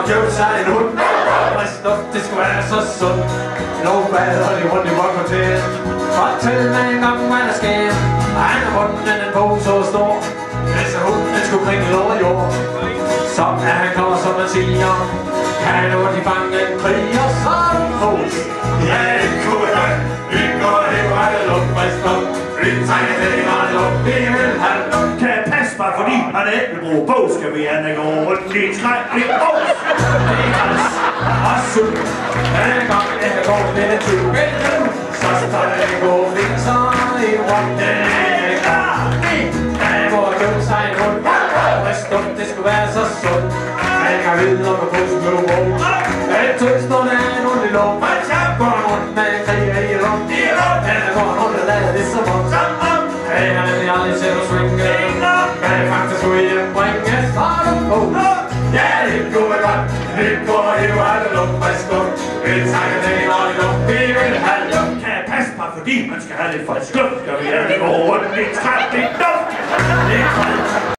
og købe sig en hund. Frisk luft, det skulle være så sundt. Nogle bader de rundt i vores kvarter. Fortæl mig en gang, hvad der sker. Han er hunden en pose så stor. Hvis hunden den skulle bringe lov og jord, så er han klar, som man siger. Kan du de fange en krig, og så er du fos. Ja, det kunne jeg. Vi går helt ret og luft, frisk luft. Vi trænger til en ret luft, vi vil have luft. Kan jeg passe mig, fordi han er ikke bruge på, skal vi han gå rundt i en træk, det er ås. Det er græs og sult. Hver gang jeg går med en tur, så tager jeg gå viser i rundt. Det er klar. Der må købe sig en hund. Frisk luft, det skulle være så sundt. Man kan vide, om at posen blev vågen. Et tøsterne er en ondt i lov. Går en rundt med en krig i lov. Han går en rundt og lader det som om. Hey, han er aldrig selv at swinge. Kan jeg faktisk gå i at bringe starten på? Ja, det går godt. Vi går i hvert luft, frisk luft. Vi tager det i når luft, vi vil have luft. Kan jeg passe mig, fordi man skal have lidt frisk luft, skal vi han gå rundt i en træk, det er dumt. Det er koldt.